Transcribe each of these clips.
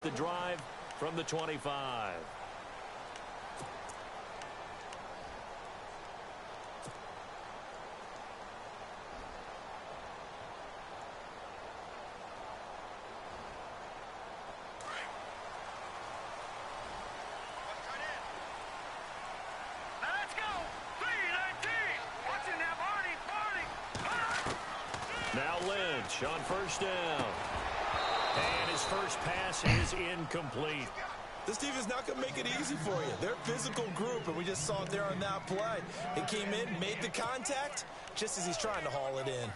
The drive from the 25. Now Lynch on first down. And his first pass is incomplete. This team is not going to make it easy for you. They're a physical group, and we just saw it there on that play. It came in, made the contact, just as he's trying to haul it in.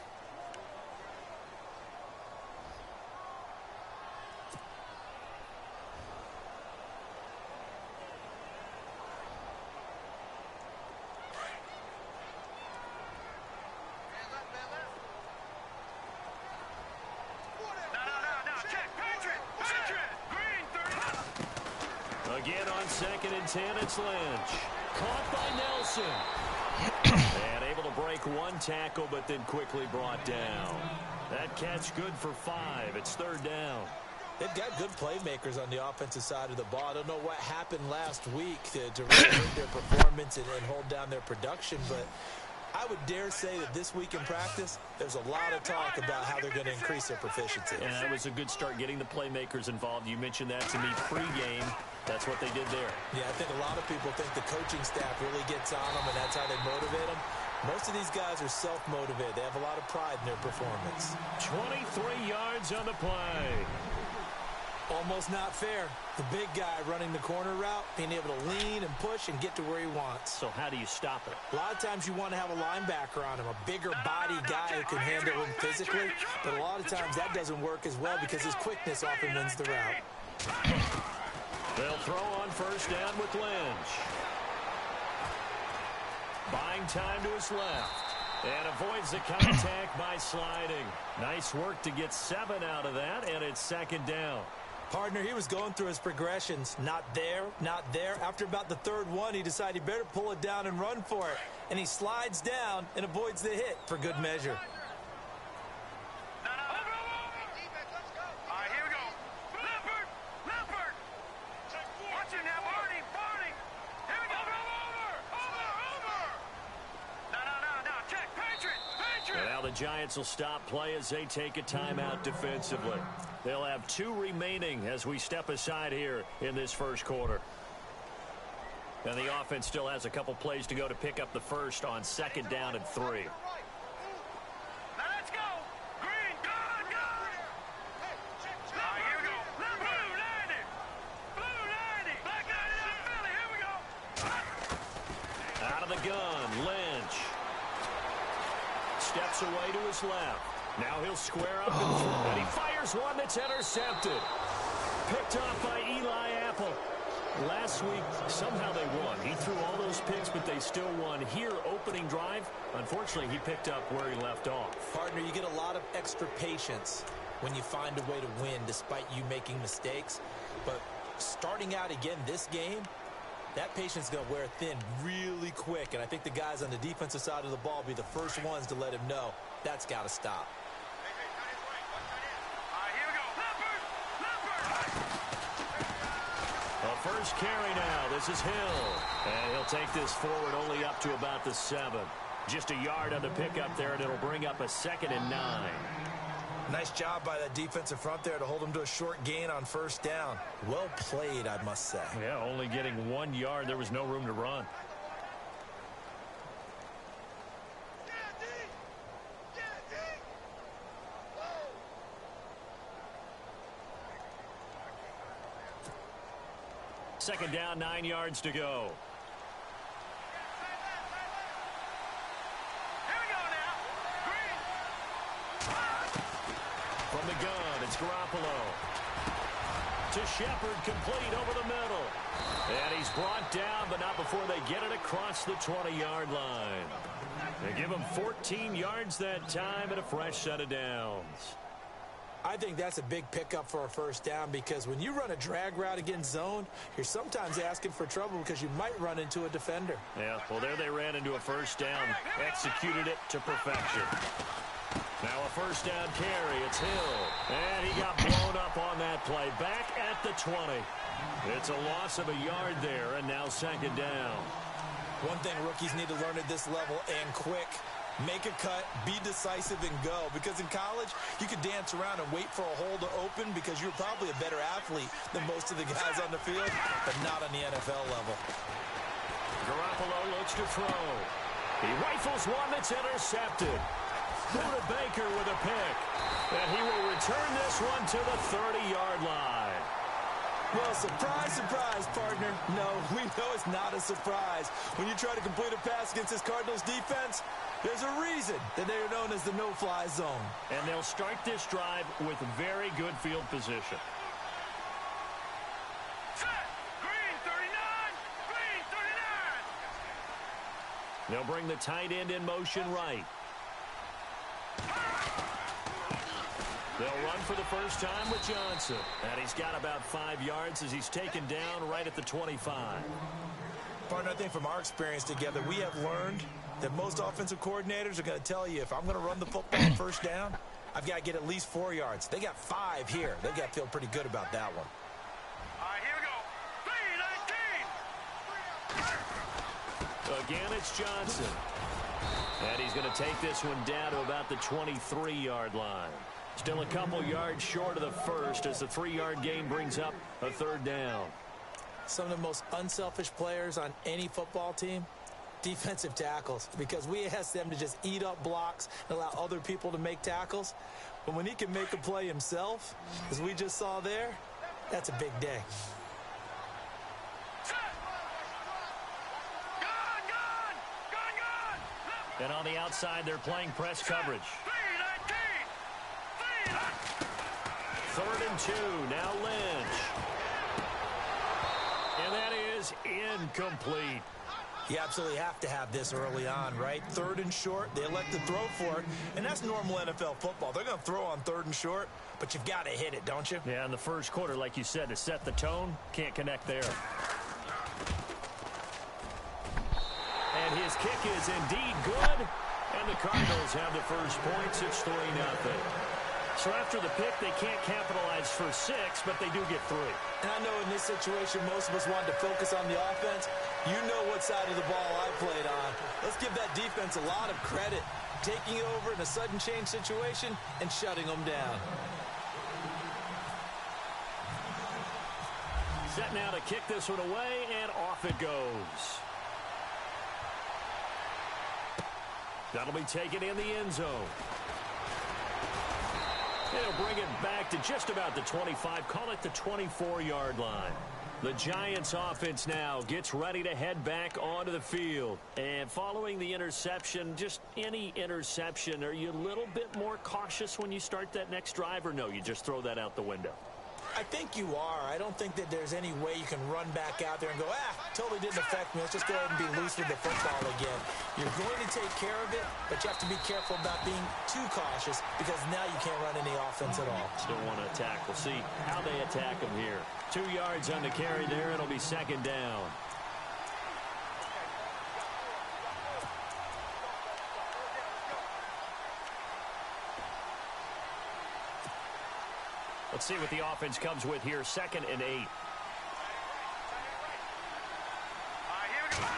Again on 2nd and 10, it's Lynch. Caught by Nelson. And able to break one tackle, but then quickly brought down. That catch good for 5. It's 3rd down. They've got good playmakers on the offensive side of the ball. I don't know what happened last week to really hurt their performance and hold down their production, but I would dare say that this week in practice, there's a lot of talk about how they're going to increase their proficiency. And that was a good start getting the playmakers involved. You mentioned that to me pregame. That's what they did there. Yeah, I think a lot of people think the coaching staff really gets on them, and that's how they motivate them. Most of these guys are self-motivated. They have a lot of pride in their performance. 23 yards on the play. Almost not fair. The big guy running the corner route, being able to lean and push and get to where he wants. So how do you stop it? A lot of times you want to have a linebacker on him, a bigger body guy who can handle him physically. But a lot of times that doesn't work as well because his quickness often wins the route. They'll throw on first down with Lynch. Buying time to his left. And avoids the contact by sliding. Nice work to get 7 out of that, and it's 2nd down. Partner, he was going through his progressions. Not there, not there. After about the 3rd one, he decided he better pull it down and run for it. And he slides down and avoids the hit for good measure. The Giants will stop play as they take a timeout defensively. They'll have 2 remaining as we step aside here in this first quarter. And the offense still has a couple plays to go to pick up the first on 2nd down and 3. Let's go! Green, go! Here we go. Blue 90! Blue 90! Black 90 Philly, here we go! Out of the gun, Lynch. Steps away to his left. Now he'll square up and he fires one that's intercepted. Picked off by Eli Apple. Last week, somehow they won. He threw all those picks, but they still won. Here, opening drive, unfortunately, he picked up where he left off. Partner, you get a lot of extra patience when you find a way to win despite you making mistakes. But starting out again this game, that patience is going to wear thin really quick, and I think the guys on the defensive side of the ball will be the first ones to let him know that's got to stop. Here we go. A first carry now. This is Hill. And he'll take this forward only up to about the 7. Just a yard on the pickup there, and it'll bring up a 2nd and 9. Nice job by that defensive front there to hold him to a short gain on first down. Well played, I must say. Yeah, only getting 1 yard. There was no room to run. Second down, 9 yards to go. From the gun, it's Garoppolo. To Shepard, complete over the middle. And he's brought down, but not before they get it across the 20-yard line. They give him 14 yards that time and a fresh set of downs. I think that's a big pickup for a first down because when you run a drag route against zone, you're sometimes asking for trouble because you might run into a defender. Yeah, well, there they ran into a first down, executed it to perfection. Now a first down carry. It's Hill. And he got blown up on that play. Back at the 20. It's a loss of a yard there, and now second down. One thing rookies need to learn at this level, and quick, make a cut, be decisive, and go. Because in college, you could dance around and wait for a hole to open because you're probably a better athlete than most of the guys on the field, but not on the NFL level. Garoppolo looks to throw. He rifles one that's intercepted. Buda Baker with a pick. And he will return this one to the 30-yard line. Well, surprise, surprise, partner. No, we know it's not a surprise. When you try to complete a pass against this Cardinals defense, there's a reason that they are known as the no-fly zone. And they'll start this drive with very good field position. Set. Green 39. Green 39. They'll bring the tight end in motion right. They'll run for the first time with Johnson. And he's got about 5 yards as he's taken down right at the 25. Partner, I think from our experience together, we have learned that most offensive coordinators are going to tell you if I'm going to run the football on first down, I've got to get at least 4 yards. They got 5 here. They got to feel pretty good about that one. All right, here we go. 3-19. Again, it's Johnson. And he's going to take this one down to about the 23-yard line. Still a couple yards short of the first as the 3-yard gain brings up a third down. Some of the most unselfish players on any football team, defensive tackles, because we ask them to just eat up blocks and allow other people to make tackles. But when he can make a play himself, as we just saw there, that's a big day. Set. Gun. And on the outside, they're playing press coverage. 3-19. 3rd and 2. Now Lynch. And that is incomplete. You absolutely have to have this early on, right? 3rd and short, they elect to throw for it, and that's normal NFL football. They're going to throw on 3rd and short, but you've got to hit it, don't you? Yeah, in the first quarter, like you said, to set the tone, can't connect there. And his kick is indeed good, and the Cardinals have the first points. It's 3-0. So after the pick, they can't capitalize for 6, but they do get 3. And I know in this situation, most of us wanted to focus on the offense. You know what side of the ball I played on. Let's give that defense a lot of credit, taking it over in a sudden change situation and shutting them down. Set now to kick this one away, and off it goes. That'll be taken in the end zone. They'll bring it back to just about the 25. Call it the 24-yard line. The Giants offense now gets ready to head back onto the field. And following the interception, just any interception, are you a little bit more cautious when you start that next drive, or no, you just throw that out the window? I think you are. I don't think that there's any way you can run back out there and go, totally didn't affect me. Let's just go ahead and be loose with the football again. You're going to take care of it, but you have to be careful about being too cautious because now you can't run any offense at all. Still want to attack. We'll see how they attack him here. 2 yards on the carry there. It'll be second down. Let's see what the offense comes with here. 2nd and 8. All right, here we go.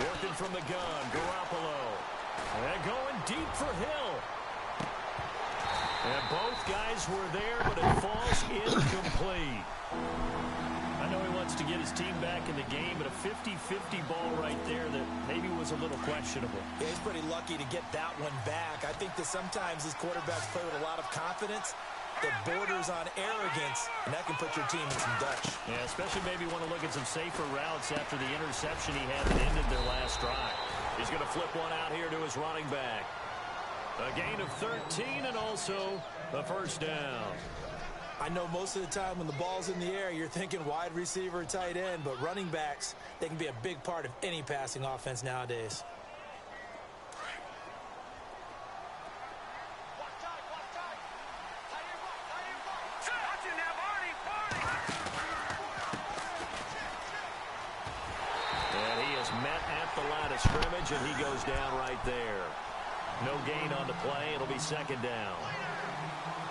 Working from the gun, Garoppolo. And going deep for Hill. And both guys were there, but it falls incomplete. I know he wants to get his team back in the game, but a 50-50 ball right there that maybe was a little questionable. Yeah, he's pretty lucky to get that one back. I think that sometimes these quarterbacks play with a lot of confidence that borders on arrogance, and that can put your team in some Dutch. Yeah, especially maybe want to look at some safer routes after the interception he had that ended their last drive. He's going to flip one out here to his running back. A gain of 13 and also the first down. I know most of the time when the ball's in the air, you're thinking wide receiver, tight end, but running backs, they can be a big part of any passing offense nowadays. of scrimmage, and he goes down right there. No gain on the play. It'll be second down.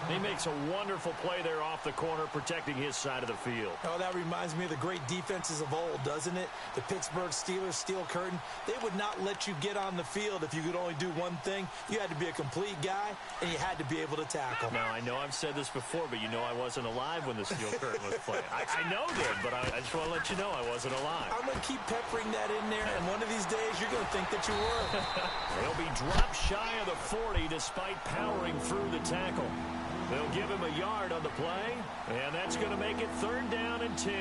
He makes a wonderful play there off the corner, protecting his side of the field. Oh, that reminds me of the great defenses of old, doesn't it? The Pittsburgh Steelers, steel curtain. They would not let you get on the field if you could only do one thing. You had to be a complete guy, and you had to be able to tackle. Now, I know I've said this before, but you know I wasn't alive when the steel curtain was playing. I know that, but I just want to let you know I wasn't alive. I'm going to keep peppering that in there, and one of these days you're going to think that you were. He'll be dropped shy of the 40 despite powering through the tackle. They'll give him a yard on the play, and that's going to make it third down and 10.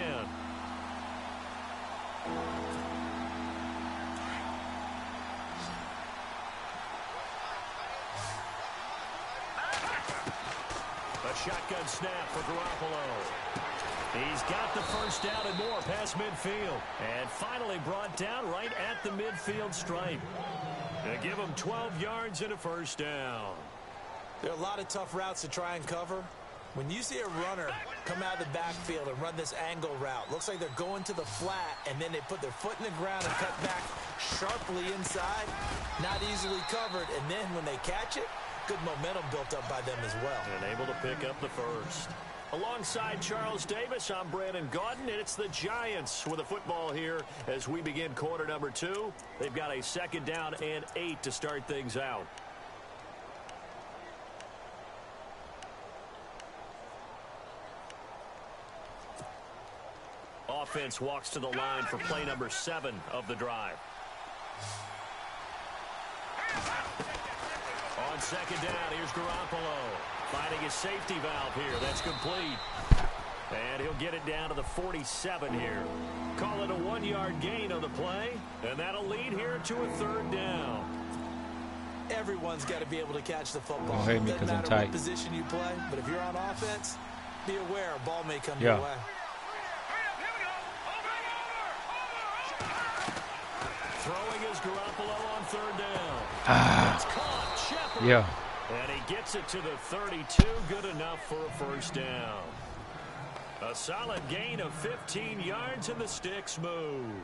A shotgun snap for Garoppolo. He's got the first down and more past midfield, and finally brought down right at the midfield stripe. They give him 12 yards and a first down. There are a lot of tough routes to try and cover. When you see a runner come out of the backfield and run this angle route, looks like they're going to the flat, and then they put their foot in the ground and cut back sharply inside. Not easily covered, and then when they catch it, good momentum built up by them as well. And able to pick up the first. Alongside Charles Davis, I'm Brandon Gaudin, and it's the Giants with the football here as we begin quarter number 2. They've got a second down and 8 to start things out. Offense walks to the line for play number 7 of the drive. On second down, here's Garoppolo. Finding his safety valve here. That's complete. And he'll get it down to the 47 here. Call it a 1-yard gain on the play. And that'll lead here to a third down. Everyone's got to be able to catch the football. Don't hit me Doesn't 'cause I'm matter tight. what position you play, but if you're on offense, be aware a ball may come your way. Throwing is Garoppolo on third down. It's caught. Shepard. Yeah. And he gets it to the 32. Good enough for a first down. A solid gain of 15 yards, and the sticks move.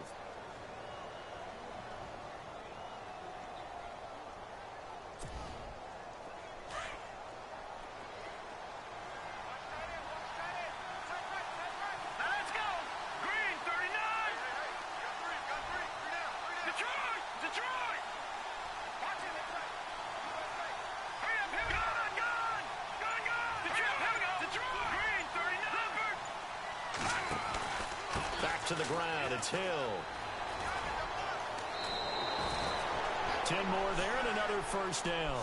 To the ground, it's Hill. 10 more there and another first down.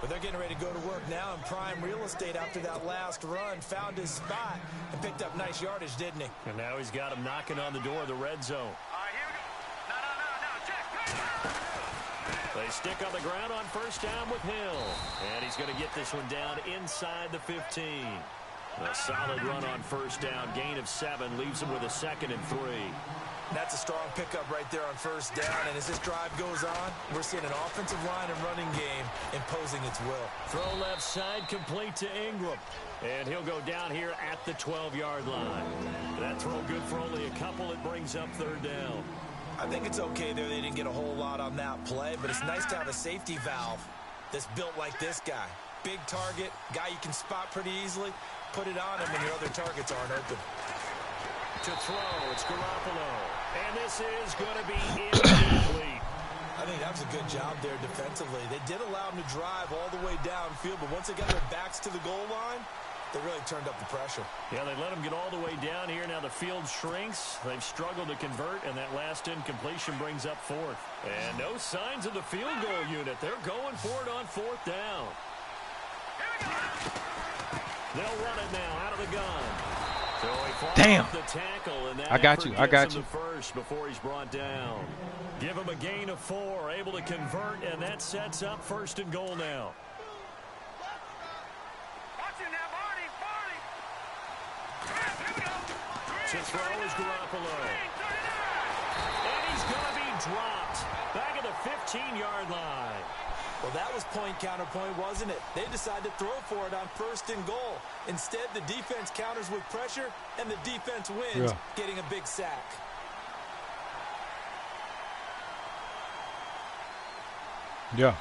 But they're getting ready to go to work now in prime real estate after that last run. Found his spot and picked up nice yardage, didn't he? And now he's got him knocking on the door of the red zone. They stick on the ground on first down with Hill. And he's going to get this one down inside the 15. A solid run on first down. Gain of 7 leaves him with a 2nd and 3. That's a strong pickup right there on first down. And as this drive goes on, we're seeing an offensive line and running game imposing its will. Throw left side complete to Ingram. And he'll go down here at the 12-yard line. That throw good for only a couple. It brings up third down. I think it's okay there. They didn't get a whole lot on that play, but it's nice to have a safety valve that's built like this guy. Big target, guy you can spot pretty easily. Put it on him when your other targets aren't open. To throw, it's Garoppolo. And this is going to be incomplete. I think that was a good job there defensively. They did allow him to drive all the way downfield, but once they got their backs to the goal line, they really turned up the pressure. Yeah, they let him get all the way down here. Now the field shrinks. They've struggled to convert, and that last incompletion brings up 4th. And no signs of the field goal unit. They're going for it on 4th down. They'll run it now out of the gun. So he falls Damn. off the tackle, and that I got effort you. I gets got him you. the first before he's brought down. Give him a gain of 4, able to convert, and that sets up 1st and goal now. To throw is Garoppolo. And he's going to be dropped back at the 15-yard line. Well, that was point counterpoint, wasn't it? They decided to throw for it on 1st and goal. Instead, the defense counters with pressure, and the defense wins, getting a big sack. Yeah.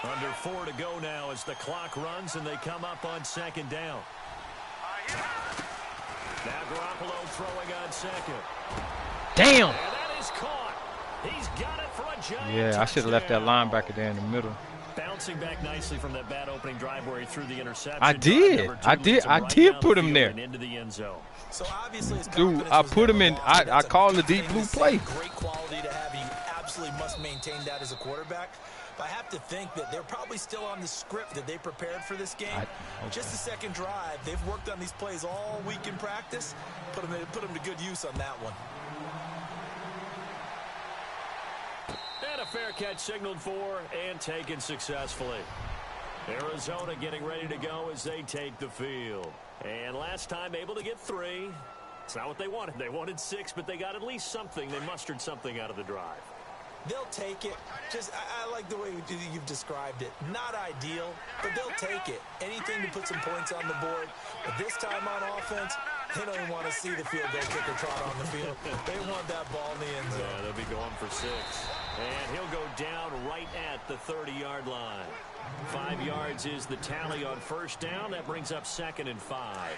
Under 4 to go now as the clock runs and they come up on second down. Now Garoppolo throwing on second. Damn. And that is caught. He's got it for a giant Yeah, I should have left that touchdown. linebacker there in the middle. Bouncing back nicely from that bad opening drive where he threw the interception. I did. I did put him there. Into the end zone. So obviously his Dude, confidence I was put him never in. lost, but I that's a called the big deep thing blue to say. play. Great quality to have. You absolutely must maintain that as a quarterback. But I have to think that they're probably still on the script that they prepared for this game. Just the second drive. They've worked on these plays all week in practice. Put them to good use on that one. And a fair catch signaled for and taken successfully. Arizona getting ready to go as they take the field. And last time able to get 3. It's not what they wanted. They wanted 6, but they got at least something. They mustered something out of the drive. They'll take it. I like the way you've described it. Not ideal, but they'll take it. Anything to put some points on the board. But this time on offense, they don't even want to see the field goal kicker trot on the field. They want that ball in the end zone. Yeah, they'll be going for 6. And he'll go down right at the 30-yard line. 5 yards is the tally on first down. That brings up 2nd and 5.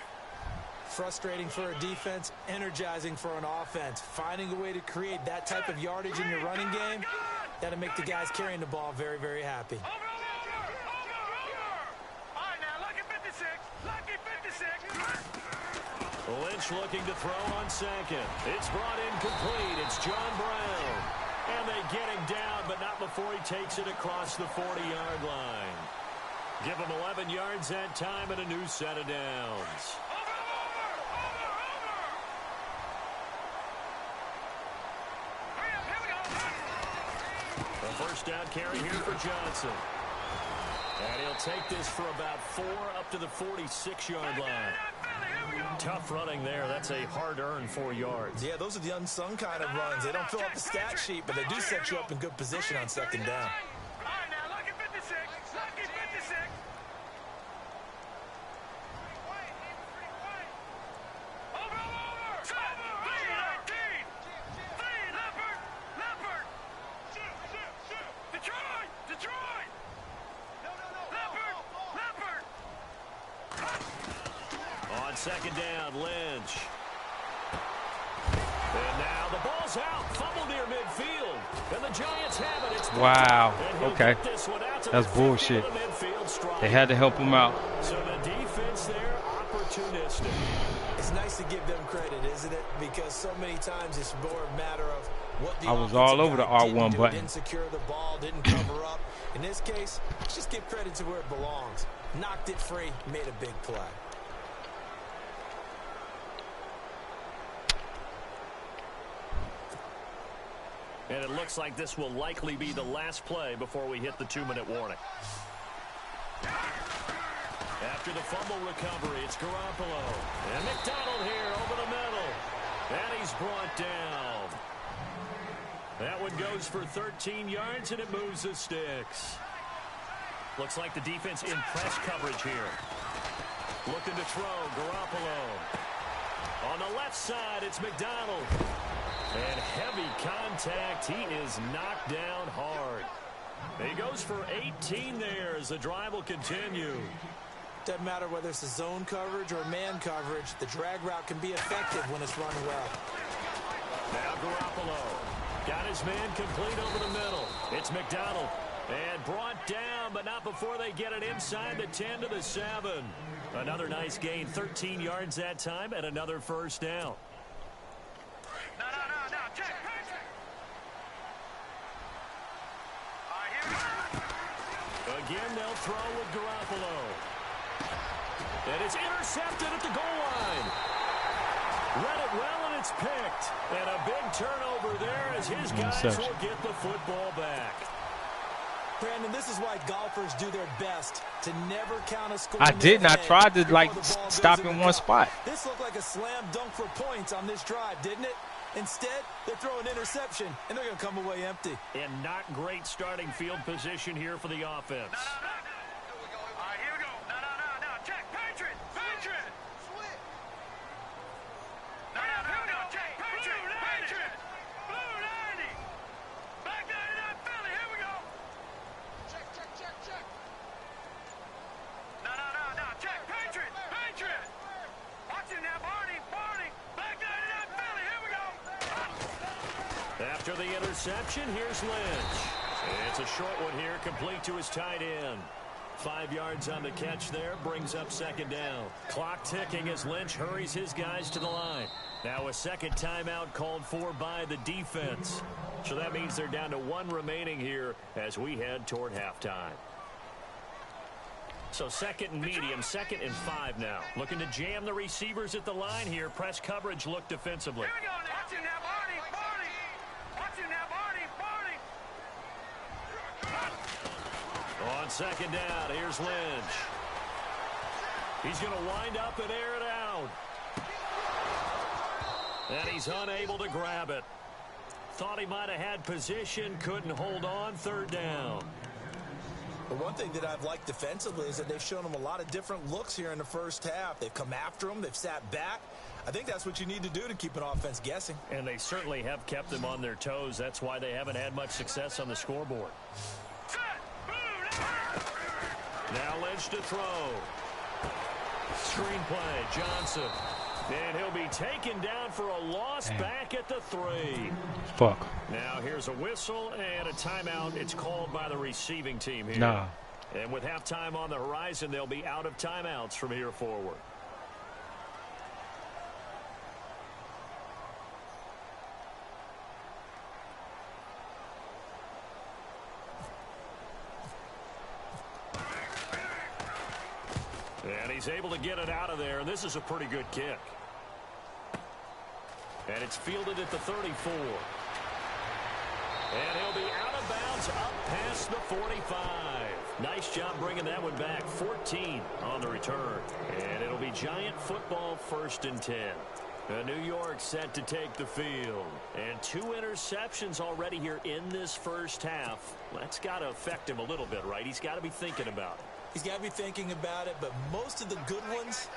Frustrating for a defense, energizing for an offense. Finding a way to create that type of yardage in your running game, that'll make the guys carrying the ball very, very happy. All right, now, lucky 56. Lucky 56. Lynch looking to throw on second. It's brought in complete. It's John Brown. And they get him down, but not before he takes it across the 40-yard line. Give him 11 yards that time and a new set of downs. A first down carry here for Johnson. And he'll take this for about 4 up to the 46-yard line. Tough running there. That's a hard-earned 4 yards. Yeah, those are the unsung kind of runs. They don't fill up the stat sheet, but they do set you up in good position on second down. All right, now, lucky 56. Lucky 56. Over. Lead 19. Lead, Leopard. Detroit. Leopard. On second down, Lynch. And now the ball's out. Fumble near midfield. And the Giants have it. It's Wow. and he'll Okay. get this one out to That's the 50 bullshit. of the midfield stripe. They had to help him out. So the defense there, opportunistic. It's nice to give them credit, isn't it? Because so many times it's more a matter of what the I was offensive all over guy the R1 didn't do. button. Didn't secure the ball, didn't cover up. In this case, let's just give credit to where it belongs. Knocked it free, made a big play. And it looks like this will likely be the last play before we hit the 2-minute warning. After the fumble recovery, it's Garoppolo. And McDonald here over the middle. And he's brought down. That one goes for 13 yards, and it moves the sticks. Looks like the defense in press coverage here. Looking to throw, Garoppolo. On the left side, it's McDonald. And heavy contact. He is knocked down hard. He goes for 18 there as the drive will continue. Doesn't matter whether it's a zone coverage or man coverage. The drag route can be effective when it's run well. Now Garoppolo got his man complete over the middle. It's McDonald. And brought down, but not before they get it inside the 10 to the 7. Another nice gain, 13 yards that time, and another first down. No, check. All right, here we go. Again, they'll throw with Garoppolo. And it's intercepted at the goal line. Read it well, and it's picked. And a big turnover there as his guys will get the football back. Brandon, this is why golfers do their best to never count a score. I didn't. I tried to, like, stop in one spot. This looked like a slam dunk for points on this drive, didn't it? Instead, they throw an interception, and they're going to come away empty. And not great starting field position here for the offense. All right, here we go. No. Check. Patriot. No, here we go. Check. Patriot. Blue 90. Black 99. After the interception, here's Lynch. It's a short one here, complete to his tight end. 5 yards on the catch there, brings up second down. Clock ticking as Lynch hurries his guys to the line. Now a second timeout called for by the defense. So that means they're down to 1 remaining here as we head toward halftime. So second and medium, 2nd and 5 now. Looking to jam the receivers at the line here. Press coverage look defensively. Here we go now. Watching that Barney. Watching that Barney. On second down, here's Lynch. He's going to wind up and air it out. And he's unable to grab it. Thought he might have had position, couldn't hold on, 3rd down. But one thing that I've liked defensively is that they've shown him a lot of different looks here in the first half. They've come after him. They've sat back. I think that's what you need to do to keep an offense guessing. And they certainly have kept them on their toes. That's why they haven't had much success on the scoreboard. Now Lynch to throw. Screenplay, Johnson. And he'll be taken down for a loss. Damn. Back at the 3. Fuck. Now here's a whistle and a timeout. It's called by the receiving team here. Nah. And with halftime on the horizon, they'll be out of timeouts from here forward. And he's able to get it out of there. This is a pretty good kick. And it's fielded at the 34. And he'll be out of bounds up past the 45. Nice job bringing that one back. 14 on the return. And it'll be Giant football, 1st and 10. New York set to take the field. And 2 interceptions already here in this first half. That's got to affect him a little bit, right? He's got to be thinking about it. He's got to be thinking about it, but most of the good ones,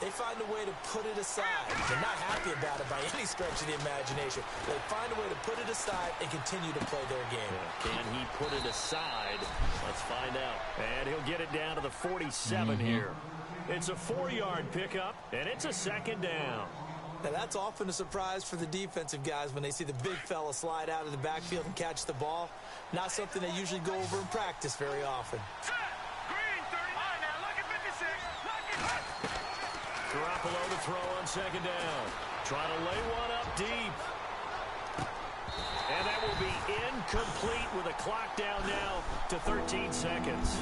they find a way to put it aside. They're not happy about it by any stretch of the imagination. They find a way to put it aside and continue to play their game. Yeah, can he put it aside? Let's find out. And he'll get it down to the 47 here. It's a 4-yard pickup, and it's a 2nd down. Now, that's often a surprise for the defensive guys when they see the big fella slide out of the backfield and catch the ball. Not something they usually go over in practice very often. Garoppolo to throw on 2nd down. Trying to lay one up deep. And that will be incomplete with a clock down now to 13 seconds.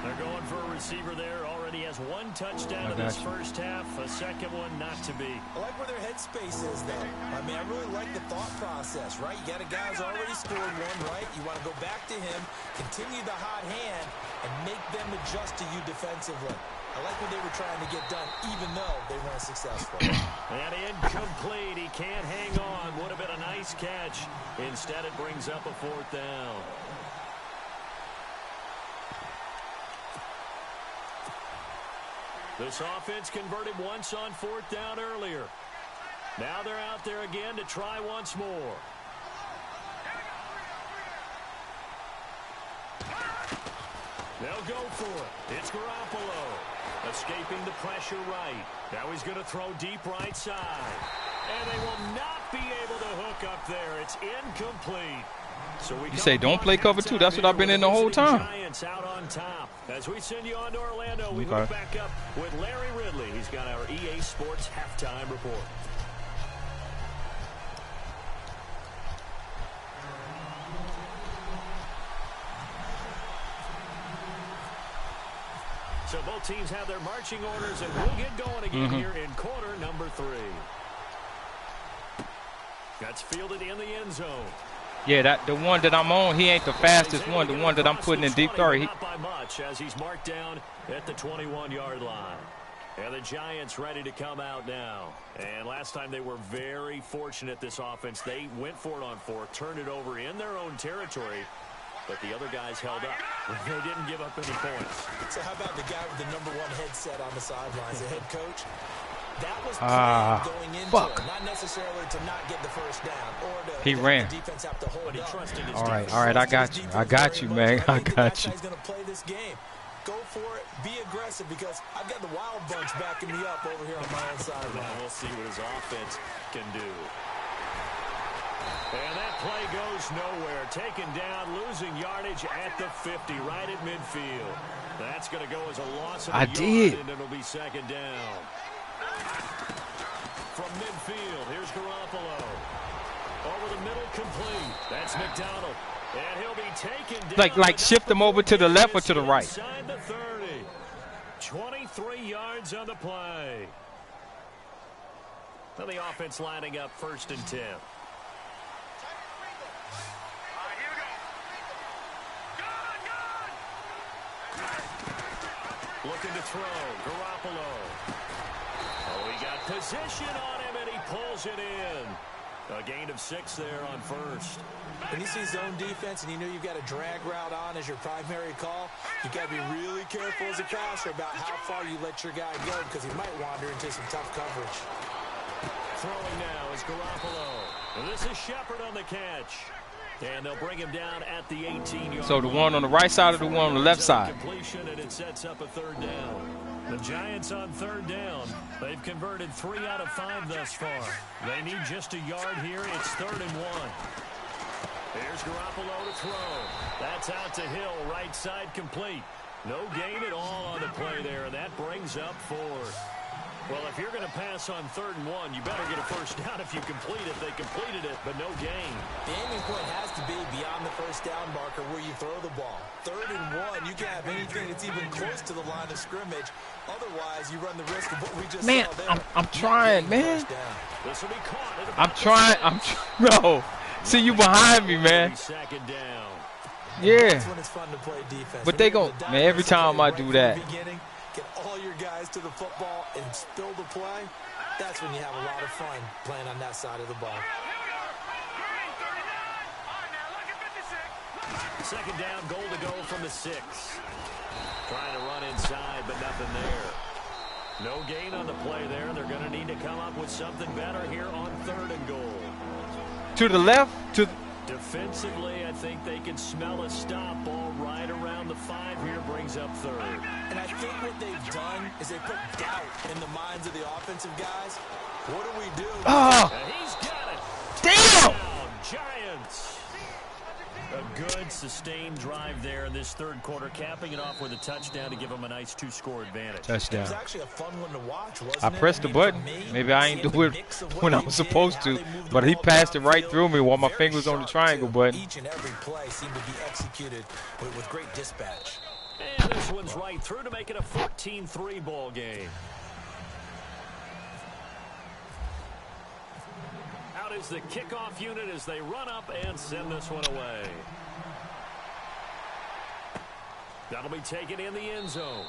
They're going for a receiver there. Already has 1 touchdown in this first half. A second one not to be. I like where their headspace is, though. I mean, I really like the thought process, right? You got a guy who's already scored 1, right? You want to go back to him, continue the hot hand, and make them adjust to you defensively. I like what they were trying to get done, even though they weren't successful. And incomplete. He can't hang on. Would have been a nice catch. Instead, it brings up a 4th down. This offense converted once on 4th down earlier. Now they're out there again to try once more. They'll go for it. It's Garoppolo. Escaping the pressure right. Now he's going to throw deep right side. And they will not be able to hook up there. It's incomplete. So we You say don't play cover 2. That's what I've been in the whole time. Giants out on top. As we send you on to Orlando, we look back up with Larry Ridley. He's got our EA Sports halftime report. So both teams have their marching orders, and we'll get going again here in quarter number 3. That's fielded in the end zone. Yeah, the one that I'm on, he ain't the fastest one. The one that I'm putting in deep throw. Not by much as he's marked down at the 21-yard line. And the Giants ready to come out now. And last time they were very fortunate, this offense. They went for it on 4th, turned it over in their own territory. But the other guys held up. They didn't give up any points. So how about the guy with the #1 headset on the sidelines, the head coach? That was planned going into it, not necessarily to not get the first down or to he ran. The defense have to hold up. All right, I got you, man. I got you. He's going to play this game. Go for it. Be aggressive because I've got the wild bunch backing me up over here on my own sideline. We'll see what his offense can do. And that play goes nowhere. Taken down, losing yardage at the 50, right at midfield. That's going to go as a loss of a yard, and it'll be second down. From midfield, here's Garoppolo. Over the middle, complete. That's McDonald. And he'll be taken down. Like shift them over to the left or to the right. Inside the 30. 23 yards on the play. Now the offense lining up 1st and 10. Looking to throw. Garoppolo. Oh, he got position on him, and he pulls it in. A gain of 6 there on 1st. When you see zone defense and you know you've got a drag route on as your primary call, you've got to be really careful as a passer about how far you let your guy go because he might wander into some tough coverage. Throwing now is Garoppolo. And this is Shepard on the catch. And they'll bring him down at the 18-yard. So the one on the right side or the one on the left side? Completion, and it sets up a 3rd down. The Giants on 3rd down. They've converted 3 out of 5 thus far. They need just a yard here. It's 3rd and 1. Here's Garoppolo to throw. That's out to Hill, right side complete. No gain at all on the play there, and that brings up 4th. Well, if you're going to pass on 3rd and 1, you better get a 1st down if you complete it. They completed it, but no gain. The aiming point has to be beyond the 1st down marker where you throw the ball. 3rd and 1, you can have anything that's even close to the line of scrimmage. Otherwise, you run the risk of what we just saw there. I'm trying, man. This will be caught. I'm trying. No. See, you behind me, man. Second down. Yeah. That's when it's fun to play defense. But they go, man, every time I do that. Get all your guys to the football and spill the play. That's when you have a lot of fun playing on that side of the ball. Second down, goal to go from the 6. Trying to run inside, but nothing there. No gain on the play there. They're going to need to come up with something better here on 3rd and goal. To the left? Defensively, I think they can smell a stop. Ball right around the 5 here, brings up 3rd. And I think what they've done is they put doubt in the minds of the offensive guys. What do we do? Oh! And he's got it. Damn! Giants. A good, sustained drive there in this 3rd quarter, capping it off with a touchdown to give them a nice 2-score advantage. It Touchdown. was actually a fun one to watch, wasn't I it? pressed the button. Maybe I ain't do it when I was supposed to, but he passed it right through me while my fingers on the triangle button. Each and every play seemed to be executed with great dispatch. And this one's right through to make it a 14-3 ball game. Out is the kickoff unit as they run up and send this one away. That'll be taken in the end zone.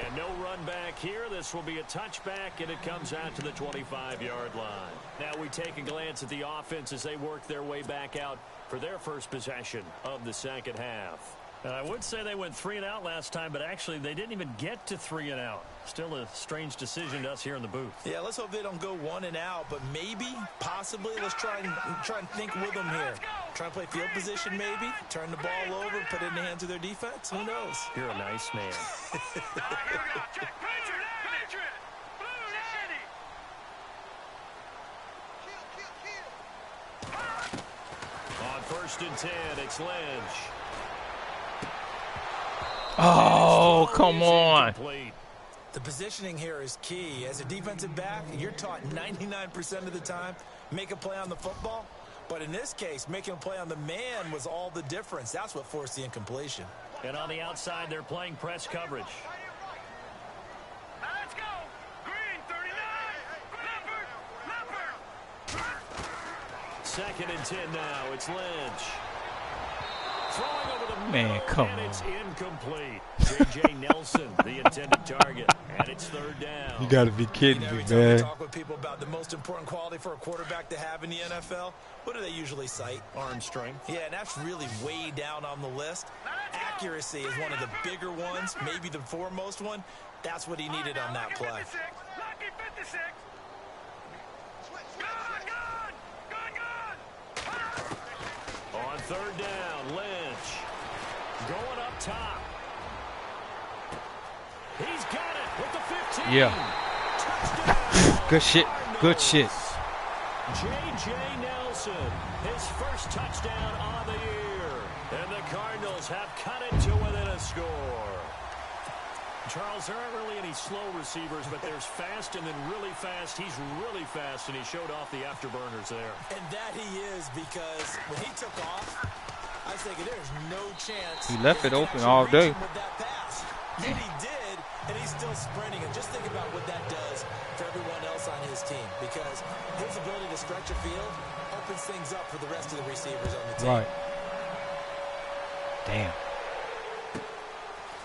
And no run back here. This will be a touchback, and it comes out to the 25-yard line. Now we take a glance at the offense as they work their way back out for their first possession of the 2nd half. I would say they went 3 and out last time, but actually they didn't even get to 3 and out. Still a strange decision to us here in the booth. Yeah, let's hope they don't go 1 and out, but maybe, possibly, let's try and think with them here. Try and play field position maybe, turn the ball over, put it in the hands of their defense. Who knows? You're a nice man. On 1st and 10, it's Lynch. Oh, come on. The positioning here is key. As a defensive back, you're taught 99% of the time, make a play on the football. But in this case, making a play on the man was all the difference. That's what forced the incompletion. And on the outside, they're playing press coverage. Let's go. Green, 39. Second and 10 now. It's Lynch. Throwing over the Man, come and it's on. incomplete. J.J. Nelson, the intended target, and it's 3rd down. You got to be kidding me, Every time we man. talk with people about the most important quality for a quarterback to have in the NFL, what do they usually cite? Arm strength. Yeah, and that's really way down on the list. Accuracy is one of the bigger ones, maybe the foremost one. That's what he needed on that play. Lucky 56. On 3rd down, Lynch going up top. He's got it with the 15. Yeah. Touchdown. Good shit. Good shit. J.J. Nelson. Wilson, his first touchdown on the year. And the Cardinals have cut it to within a score. Charles, there aren't really any slow receivers, but there's fast and then really fast. He's really fast, and he showed off the afterburners there. And that he is, because when he took off, I was thinking there's no chance. He left it open all day. With that pass. Yet he did, and he's still sprinting. And just think about what that does for everyone else on his team, because his ability to stretch a field opens things up for the rest of the receivers on the team. Right. Damn.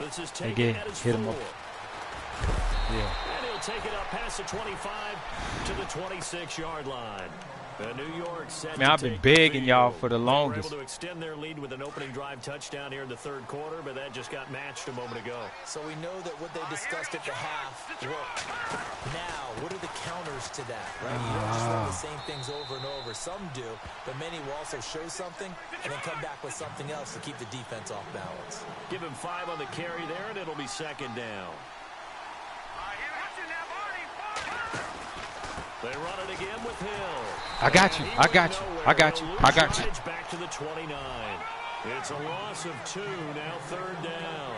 This is They taken hit at his him 4. up. Yeah. And he'll take it up past the 25 to the 26-yard line. The New York set Man, I've been begging y'all for the They were longest. able to extend their lead with an opening drive touchdown here in the third quarter, but that just got matched a moment ago. So we know that what they discussed at the half worked. Now, what are the counters to that, right? You don't just run the same things over and over. Some do, but many will also show something and then come back with something else to keep the defense off balance. Give him 5 on the carry there, and it'll be second down. They run it again with Hill. I got you. I got you. I got you. I got you. Back to the 29. It's a loss of 2, now third down.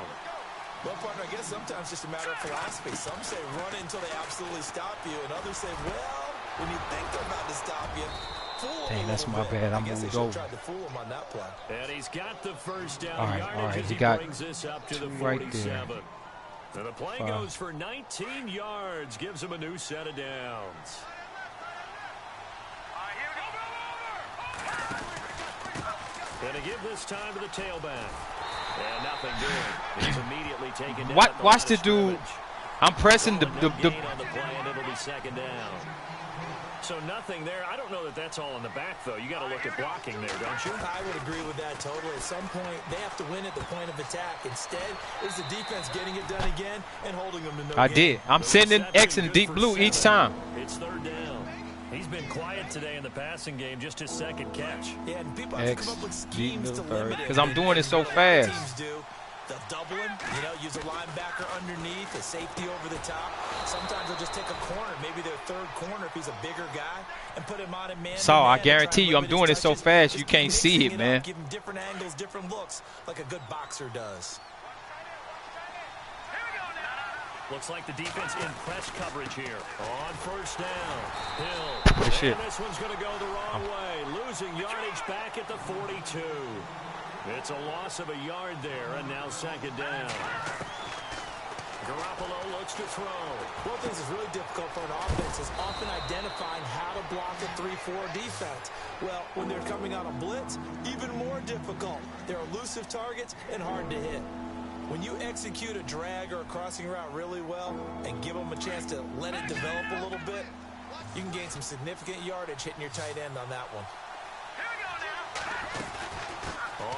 Well, partner, I guess sometimes it's just a matter of philosophy. Some say run until they absolutely stop you, and others say, well, when you think they're about to stop you, fool them. Dang, that's my bit. bad. I guess they moved should over. have tried to fool him on that play. And he's got the first down All yardage right. as He he got brings this up to the 2 right there. 47. And the play goes for 19 yards, gives him a new set of downs. And to give this time to the tailback. And nothing doing. He's immediately taken down. Watch the dude. I'm pressing the on the play, and it'll be second down. So nothing there. I don't know that that's all in the back, though. You got to look at blocking there, don't you? I would agree with that totally. At some point, they have to win at the point of attack. Instead, it's the defense getting it done again and holding them to no I gain. did. I'm sending X in deep blue each time. It's third down. He's been quiet today in the passing game, just his second catch. Yeah, and people have to X, come up with deep schemes to blue third. limit it. Because I'm doing it so fast. Teams do. They'll double him, use a linebacker underneath, a safety over the top. Sometimes they'll just take a corner, maybe their third corner if he's a bigger guy, and put him on a man. So I guarantee you I'm doing it so fast you can't see it, man. Give him different angles, different looks, like a good boxer does. Looks like the defense in press coverage here. On first down, Hill. Good shit. And this one's going to go the wrong way. Losing yardage back at the 42. It's a loss of a yard there, and now second down. Garoppolo looks to throw. One of the things that's really difficult for an offense is often identifying how to block a 3-4 defense. Well, when they're coming on a blitz, even more difficult. They're elusive targets and hard to hit. When you execute a drag or a crossing route really well and give them a chance to let it develop a little bit, you can gain some significant yardage hitting your tight end on that one.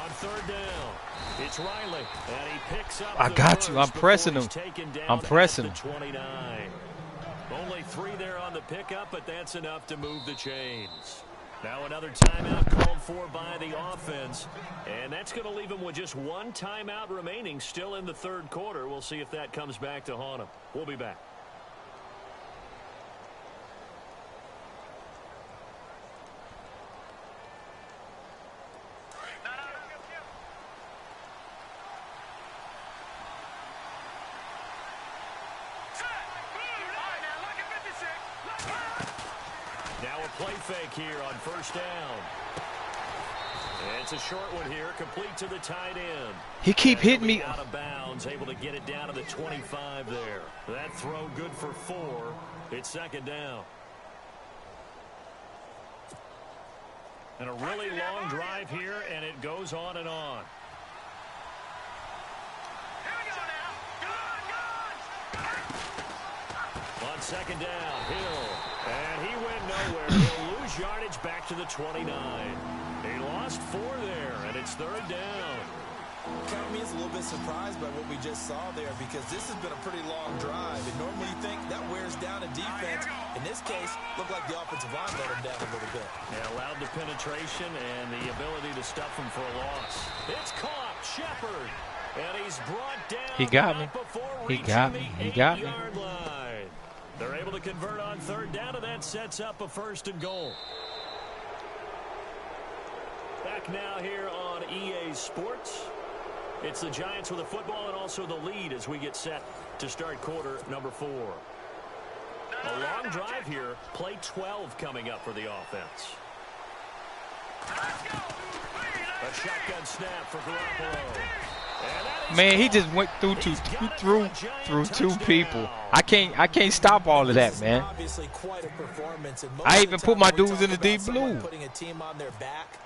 On third down, it's Riley, and he picks up I got you. I'm pressing him. I'm pressing him. 29. Only 3 there on the pickup, but that's enough to move the chains. Now another timeout called for by the offense, and that's going to leave him with just 1 timeout remaining still in the third quarter. We'll see if that comes back to haunt him. We'll be back. Now a play fake here on first down. And it's a short one here, complete to the tight end. He keep hitting me. Out of bounds, able to get it down to the 25 there. That throw good for 4. It's second down. And a really long drive here, and it goes on and on. On second down, Hill. And he went nowhere. He'll lose yardage back to the 29. He lost 4 there, and it's third down. Count me as a little bit surprised by what we just saw there, because this has been a pretty long drive. And normally you think that wears down a defense. In this case, looked like the offensive line let him down a little bit. Yeah, allowed the penetration and the ability to stuff him for a loss. It's caught. Shepard. And he's brought down. He got me. He got me. He got me. Line. They're able to convert on third down, and that sets up a 1st and goal. Back now here on EA Sports. It's the Giants with the football and also the lead as we get set to start quarter number 4. A long drive here. Play 12 coming up for the offense. A shotgun snap for Garoppolo. Man, he just went through two people. I can't stop all of that, man. I even put my dudes in the deep blue. Putting a team on their back.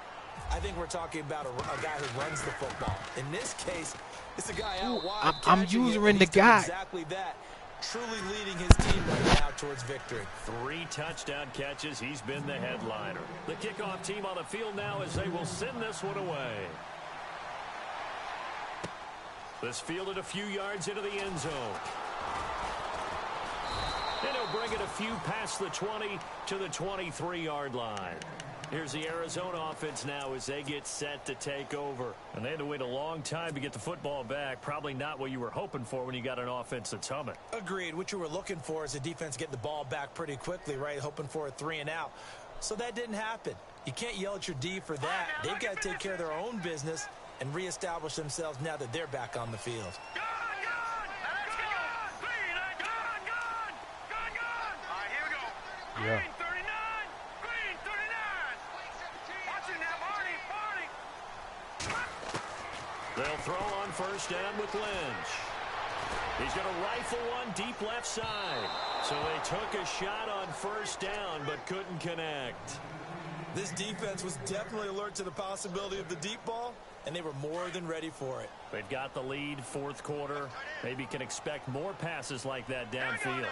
I think we're talking about a guy who runs the football. In this case, it's a guy out wide. I'm using the guy. Exactly that. Truly leading his team right now towards victory. 3 touchdown catches. He's been the headliner. The kickoff team on the field now as they will send this one away. This fielded a few yards into the end zone. And he'll bring it a few past the 20 to the 23-yard line. Here's the Arizona offense now as they get set to take over. And they had to wait a long time to get the football back. Probably not what you were hoping for when you got an offense that's humming. Agreed. What you were looking for is the defense getting the ball back pretty quickly, right? Hoping for a 3 and out. So that didn't happen. You can't yell at your D for that. They've got to take care of their own business and reestablish themselves now that they're back on the field. Yeah. They'll throw on first down with Lynch. He's going to rifle one deep left side. So they took a shot on first down but couldn't connect. This defense was definitely alert to the possibility of the deep ball, and they were more than ready for it. They've got the lead, fourth quarter. Maybe can expect more passes like that downfield.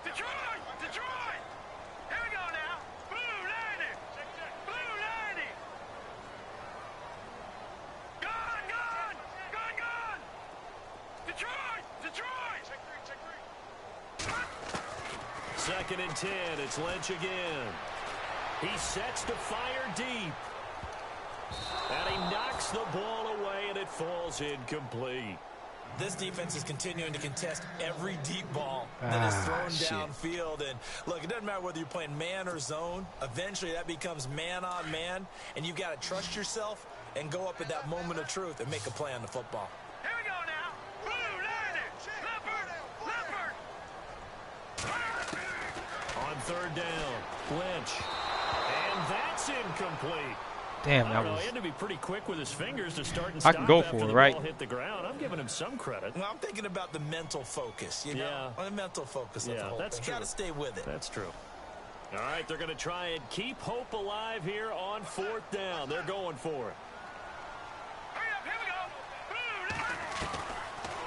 Detroit! Here we go now. Blue 90. Blue 90. Gone. Detroit. Check 3. 2nd and 10. It's Lynch again. He sets to fire deep. And he knocks the ball away, and it falls incomplete. This defense is continuing to contest every deep ball that is thrown downfield. And, look, it doesn't matter whether you're playing man or zone. Eventually, that becomes man-on-man, and you've got to trust yourself and go up at that moment of truth and make a play on the football. Here we go now. Blue 90. Leopard. On 3rd down, Lynch. And that's incomplete. Damn, I he had to be pretty quick with his fingers to start and I stop can go after for it, the right? ball hit the ground. I'm giving him some credit. Well, I'm thinking about the mental focus, you know? The mental focus of the whole that's thing. true. Got to stay with it. That's true. All right, they're going to try and keep hope alive here on 4th down. They're going for it. Hurry up, here we go. Blue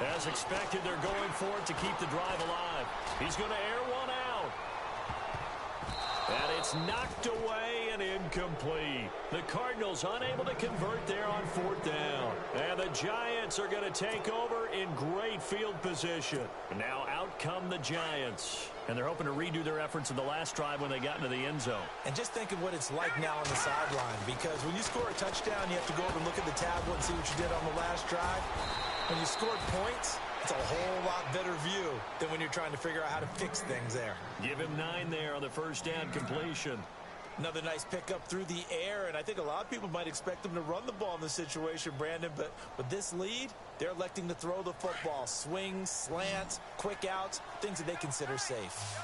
90. As expected, they're going for it to keep the drive alive. He's going to air one out. And it's knocked away and incomplete. The Cardinals unable to convert there on 4th down. And the Giants are going to take over in great field position. And now out come the Giants. And they're hoping to redo their efforts in the last drive when they got into the end zone. And just think of what it's like now on the sideline. Because when you score a touchdown, you have to go over and look at the tablet and see what you did on the last drive. When you scored points, it's a whole lot better view than when you're trying to figure out how to fix things there. Give him 9 there on the first down completion. Another nice pickup through the air, and I think a lot of people might expect them to run the ball in this situation, Brandon, but with this lead, they're electing to throw the football. Swings, slants, quick outs, things that they consider safe.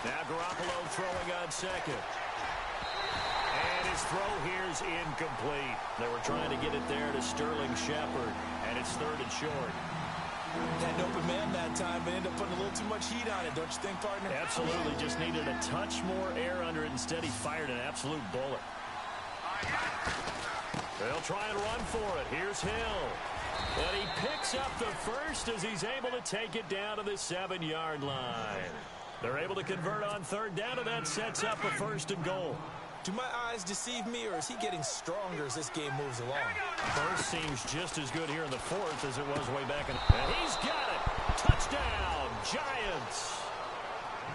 Now Garoppolo throwing on 2nd. And his throw here is incomplete. They were trying to get it there to Sterling Shepard, and it's 3rd and short. Had an open man that time, but ended up putting a little too much heat on it, don't you think, partner? Absolutely. Just needed a touch more air under it. Instead, he fired an absolute bullet. They'll try and run for it. Here's Hill. And he picks up the first as he's able to take it down to the 7-yard line. They're able to convert on 3rd down, and that sets up a 1st and goal. Do my eyes deceive me, or is he getting stronger as this game moves along? First seems just as good here in the 4th as it was way back in. And he's got it. Touchdown, Giants.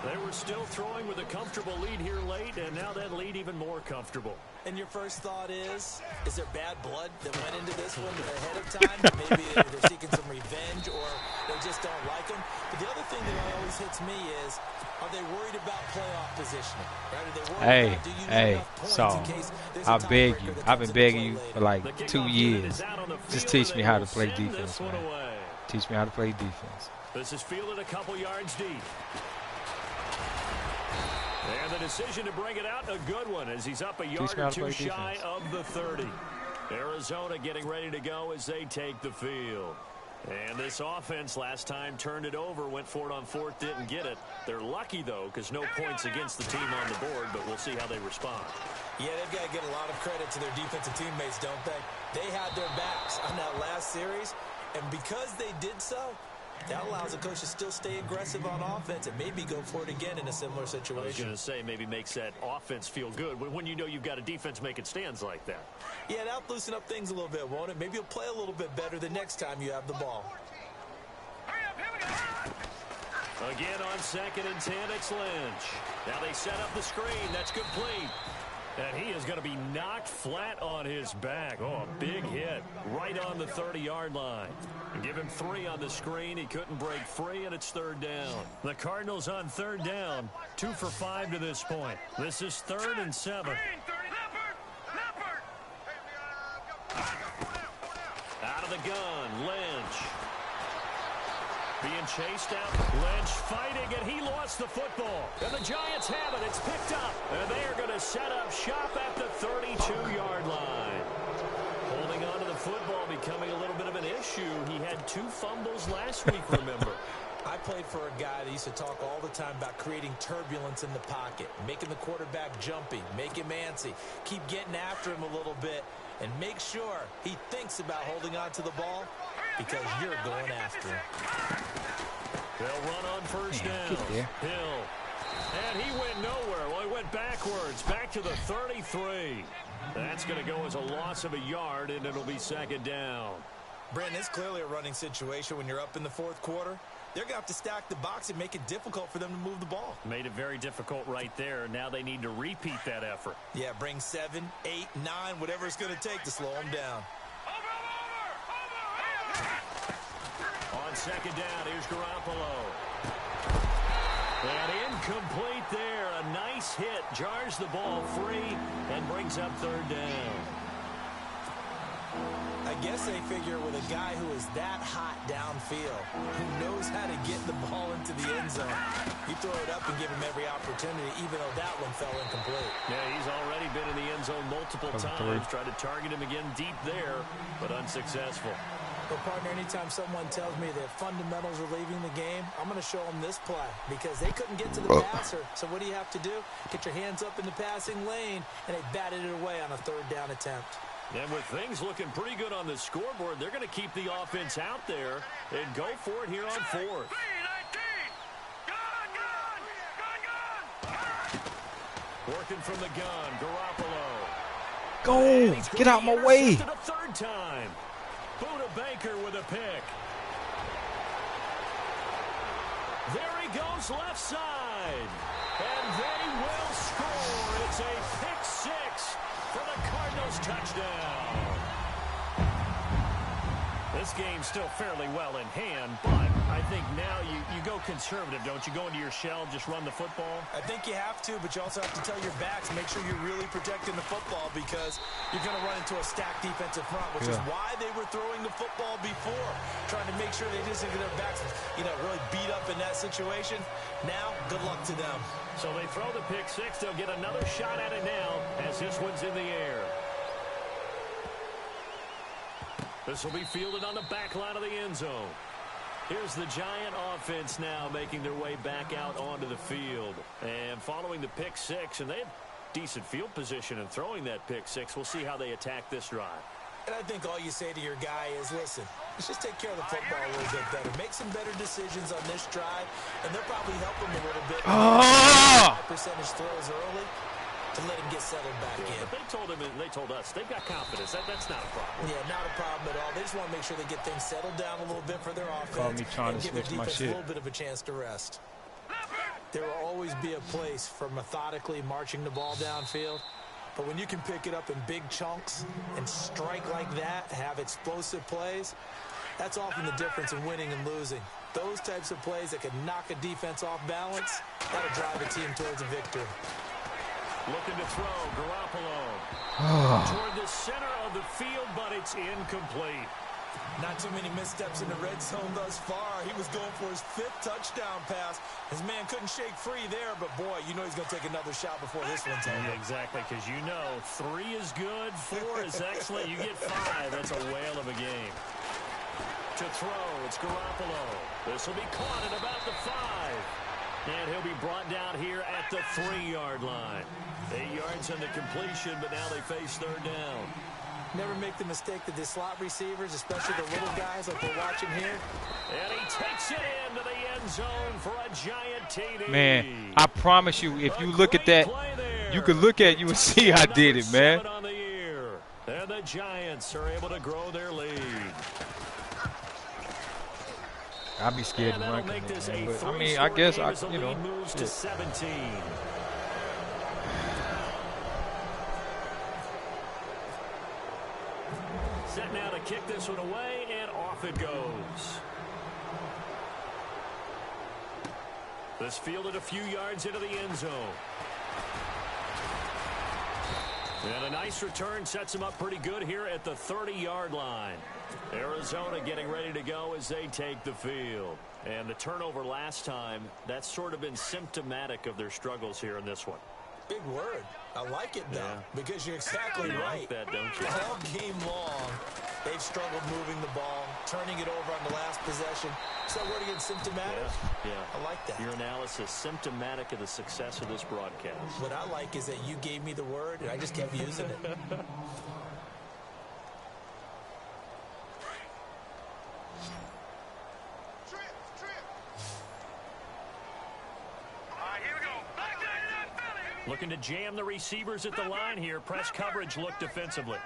They were we're still throwing with a comfortable lead here late, and now that lead even more comfortable. And your first thought is there bad blood that went into this one ahead of time? Maybe they're seeking some revenge, or they just don't like them. But the other thing that always hits me is, are they worried about playoff positioning? Right? Are they worried about, do you need enough points in case there's a I beg tiebreaker you. that I've comes been into begging play you later? for like 2 years. Just teach me how to play defense, man. Teach me how to play defense. This is fielded a couple yards deep. And the decision to bring it out, a good one, as he's up a yard or two shy of the 30. Arizona getting ready to go as they take the field. And this offense last time turned it over, went for it on fourth, didn't get it. They're lucky, though, because no points against the team on the board, but we'll see how they respond. Yeah, they've got to get a lot of credit to their defensive teammates, don't they? They had their backs on that last series, and because they did so, that allows the coach to still stay aggressive on offense and maybe go for it again in a similar situation. I was going to say, maybe makes that offense feel good when you know you've got a defense making stands like that. Yeah, that'll loosen up things a little bit, won't it? Maybe you'll play a little bit better the next time you have the ball. Again on 2nd and 10, it's Lynch. Now they set up the screen. That's complete. And he is going to be knocked flat on his back. Oh, a big hit right on the 30-yard line. Give him 3 on the screen. He couldn't break free, and it's 3rd down. The Cardinals on 3rd down, 2 for 5 to this point. This is 3rd and 7. Out of the gun, Lynch. Being chased out, Lynch fighting, and he lost the football. And the Giants have it. It's picked up. And they are going to set up shop at the 32-yard line. Holding on to the football becoming a little bit of an issue. He had 2 fumbles last week, remember. I played for a guy that used to talk all the time about creating turbulence in the pocket, making the quarterback jumpy, make him antsy, keep getting after him a little bit, and make sure he thinks about holding on to the ball because you're going after him. They'll run on 1st down. Hill. And he went nowhere. Well, he went backwards, back to the 33. That's going to go as a loss of a yard, and it'll be 2nd down. Brandon, it's clearly a running situation when you're up in the 4th quarter. They're going to have to stack the box and make it difficult for them to move the ball. Made it very difficult right there. Now they need to repeat that effort. Yeah, bring 7, 8, 9, whatever it's going to take to slow them down. On 2nd down, here's Garoppolo. And incomplete there. A nice hit. Jars the ball free and brings up 3rd down. I guess they figure with a guy who is that hot downfield, who knows how to get the ball into the end zone, you throw it up and give him every opportunity, even though that one fell incomplete. Yeah, he's already been in the end zone multiple times. Tried to target him again deep there, but unsuccessful. Well, partner, anytime someone tells me that fundamentals are leaving the game, I'm going to show them this play because they couldn't get to the passer. So what do you have to do? Get your hands up in the passing lane, and they batted it away on a 3rd down attempt. And with things looking pretty good on the scoreboard, they're going to keep the offense out there and go for it here on 4th. Working from the gun, Garoppolo. Go! Get out my way! A 3rd time. Buda Baker with a pick. There he goes left side. And they will score. It's a pick 6 for the Cardinals touchdown. This game's still fairly well in hand, but I think now you go conservative, don't you? Go into your shell, just run the football? I think you have to, but you also have to tell your backs, make sure you're really protecting the football because you're going to run into a stacked defensive front, which is why they were throwing the football before, trying to make sure they didn't get their backs, really beat up in that situation. Now, good luck to them. So they throw the pick 6. They'll get another shot at it now as this one's in the air. This will be fielded on the back line of the end zone. Here's the Giant offense now making their way back out onto the field. And following the pick 6, and they have decent field position in throwing that pick 6. We'll see how they attack this drive. And I think all you say to your guy is, listen, let's just take care of the football a little bit better. Make some better decisions on this drive, and they'll probably help him a little bit. High percentage throws early to let him get settled back in. But they told him, and they told us, they've got confidence. That's not a problem. Yeah, not a problem at all. They just want to make sure they get things settled down a little bit for their offense Call me trying and to give their switch my defense shit. a little bit of a chance to rest. There will always be a place for methodically marching the ball downfield. But when you can pick it up in big chunks and strike like that, have explosive plays, that's often the difference in winning and losing. Those types of plays that can knock a defense off balance, that'll drive a team towards a victory. Looking to throw, Garoppolo. Toward the center of the field, but it's incomplete. Not too many missteps in the red zone thus far. He was going for his 5th touchdown pass. His man couldn't shake free there, but boy, you know he's going to take another shot before this one's over. Yeah, exactly, because you know 3 is good, 4 is excellent. You get 5. That's a whale of a game. To throw, it's Garoppolo. This will be caught at about the 5. And he'll be brought down here at the 3-yard line. 8 yards on the completion, but now they face 3rd down. Never make the mistake that the slot receivers, especially the little guys like we're watching here. And he takes it into the end zone for a giant TD. Man, I promise you, if you look at that, you could look at it, you would see I did it, man. On the year. And the Giants are able to grow their lead. I'd be scared to run, man, but I mean, I guess you know. Moves to 17. Set now to kick this one away, and off it goes. This fielded a few yards into the end zone. And a nice return sets him up pretty good here at the 30-yard line. Arizona getting ready to go as they take the field. And the turnover last time, that's sort of been symptomatic of their struggles here in this one. Big word. I like it, though, because you're exactly you right. Like that, don't you? All game long, they've struggled moving the ball, turning it over on the last possession. Is that word again, symptomatic? Yeah. I like that. Your analysis, symptomatic of the success of this broadcast. What I like is that you gave me the word, and I just kept using it. Looking to jam the receivers at the line here. Press coverage look defensively.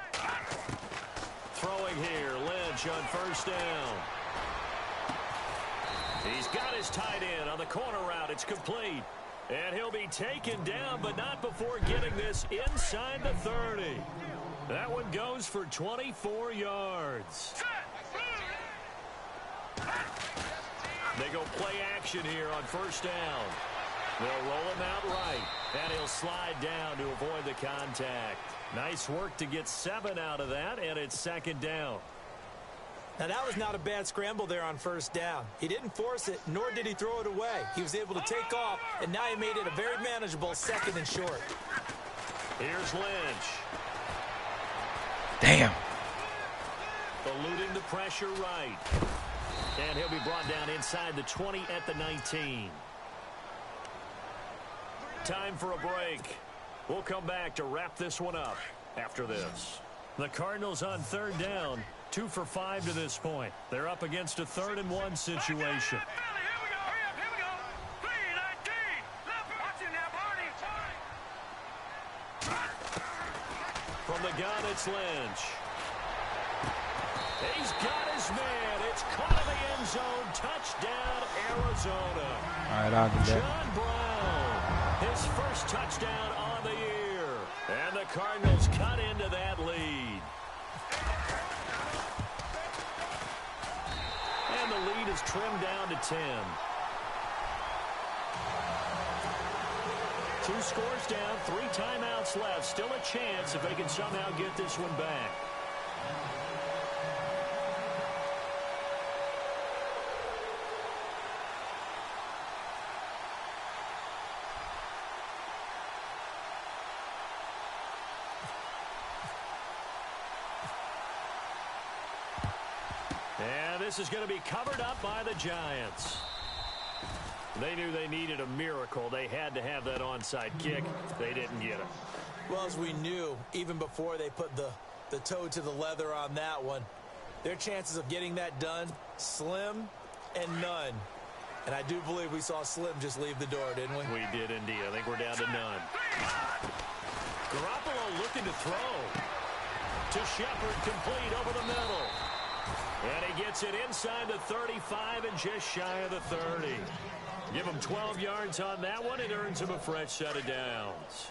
Throwing here, Lynch on 1st down. He's got his tight end on the corner route. It's complete. And he'll be taken down, but not before getting this inside the 30. That one goes for 24 yards. They go play action here on 1st down. They'll roll him out right, and he'll slide down to avoid the contact. Nice work to get 7 out of that, and it's 2nd down. Now, that was not a bad scramble there on 1st down. He didn't force it, nor did he throw it away. He was able to take off, and now he made it a very manageable 2nd and short. Here's Lynch. Damn. Eluding the pressure right. And he'll be brought down inside the 20 at the 19. Time for a break. We'll come back to wrap this one up after this. The Cardinals on 3rd down, 2 for 5 to this point. They're up against a 3rd and 1 situation. From the gun, it's Lynch. He's got his man. It's caught in the end zone. Touchdown, Arizona. All right, I'll do that. John Brown, his first touchdown on the year. And the Cardinals cut into that lead. And the lead is trimmed down to 10. 2 scores down, 3 timeouts left. Still a chance if they can somehow get this one back. And this is going to be covered up by the Giants. They knew they needed a miracle. They had to have that onside kick. They didn't get it. Well, as we knew, even before they put the toe to the leather on that one, their chances of getting that done, slim and none. And I do believe we saw Slim just leave the door, didn't we? We did indeed. I think we're down to none. Garoppolo looking to throw. To Shepard, complete over the middle. And he gets it inside the 35 and just shy of the 30. Give him 12 yards on that one. It earns him a fresh set of downs.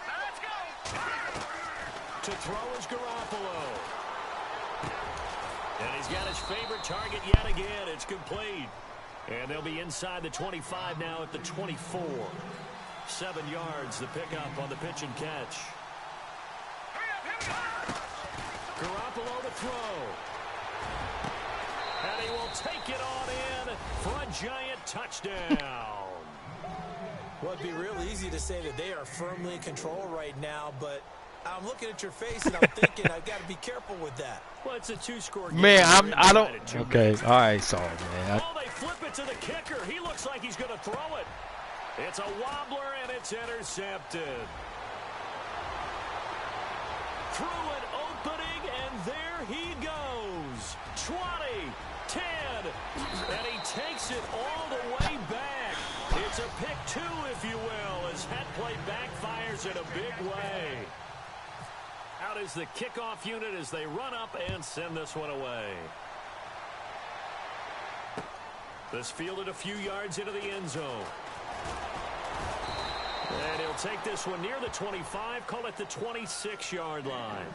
Let's go. To throw is Garoppolo. And he's got his favorite target yet again. It's complete. And they'll be inside the 25 now at the 24. 7 yards, the pickup on the pitch and catch. Garoppolo to throw. And he will take it on in for a giant touchdown. Well, it'd be real easy to say that they are firmly in control right now, but I'm looking at your face and I'm thinking I've got to be careful with that. Well, it's a 2-score game. Man, I don't. Okay, all right, sorry, man. Oh, they flip it to the kicker. He looks like he's going to throw it. It's a wobbler and it's intercepted. Through an opening, and there he goes. 20, 10, and he takes it all the way back. It's a pick 2, if you will, as that play backfires in a big way. Out is the kickoff unit as they run up and send this one away. This fielded a few yards into the end zone. And he'll take this one near the 25, call it the 26-yard line.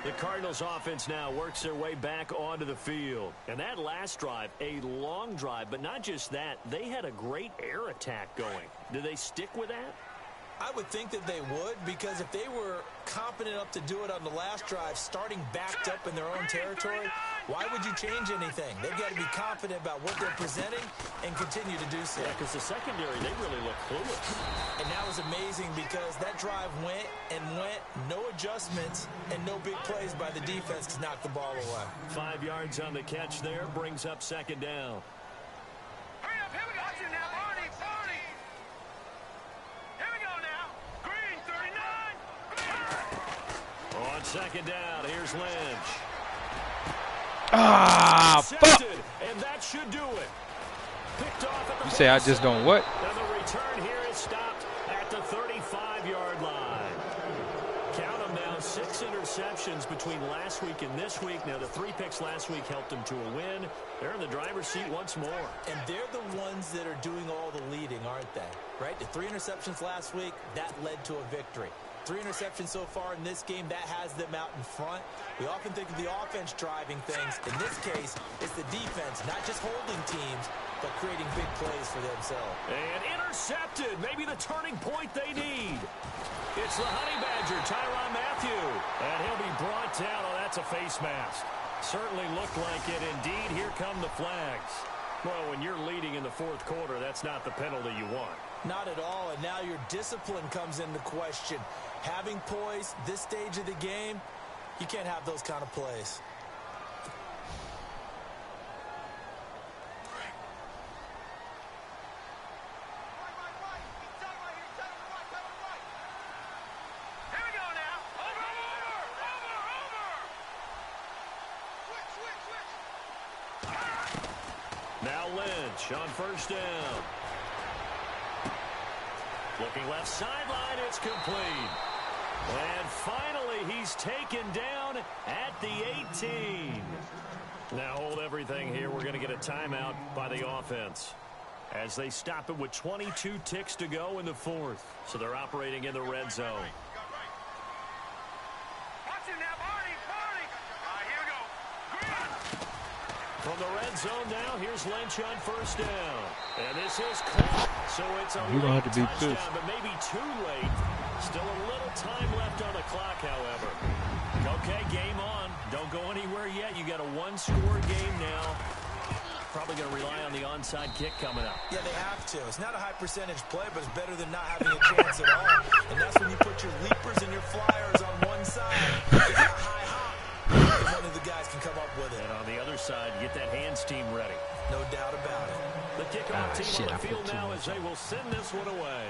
The Cardinals offense now works their way back onto the field. And that last drive, a long drive, but not just that, they had a great air attack going. Do they stick with that? I would think that they would, because if they were competent enough to do it on the last drive, starting backed up in their own territory, why would you change anything? They've got to be confident about what they're presenting and continue to do so. Yeah, because the secondary, they really look clueless. And that was amazing because that drive went and went, no adjustments, and no big plays by the defense to knock the ball away. 5 yards on the catch there, brings up second down. Hurry up, here we go. Watch it now, Barney, Barney. Here we go now. Green, 39. On second down, here's Lynch. Ah, fuck. And that should do it. Picked off at the You say I just don't what? And the return here is stopped at the 35-yard line. Count them now, 6 interceptions between last week and this week. Now, the 3 picks last week helped them to a win. They're in the driver's seat once more. And they're the ones that are doing all the leading, aren't they? Right? The 3 interceptions last week, that led to a victory. 3 interceptions so far in this game, that has them out in front. We often think of the offense driving things. In this case, it's the defense, not just holding teams, but creating big plays for themselves. And intercepted, maybe the turning point they need. It's the Honey Badger, Tyrann Mathieu. And he'll be brought down. Oh, that's a face mask. Certainly looked like it. Indeed, here come the flags. Well, when you're leading in the 4th quarter, that's not the penalty you want. Not at all, and now your discipline comes into question. Having poise this stage of the game, you can't have those kind of plays. Here we go now. Over. Switch. Now Lynch on first down. Looking left sideline, it's complete. And finally, he's taken down at the 18. Now hold everything here. We're going to get a timeout by the offense as they stop it with 22 ticks to go in the 4th. So they're operating in the red zone. Watch it now, Barney, Barney. Here we go. Green. From the red zone now, here's Lynch on first down. And this is caught. So it's a You're gonna have to be touchdown, pissed. but maybe too late. Still a little time left on the clock, however. Okay, game on. Don't go anywhere yet. You got a 1-score game now. Probably going to rely on the onside kick coming up. Yeah, they have to. It's not a high percentage play, but it's better than not having a chance at all. And that's when you put your leapers and your flyers on one side. You get that high hop, and none of the guys can come up with it. And on the other side, get that hands team ready. No doubt about it. The kickoff team shit, on I the field put too now much as they will send this one away.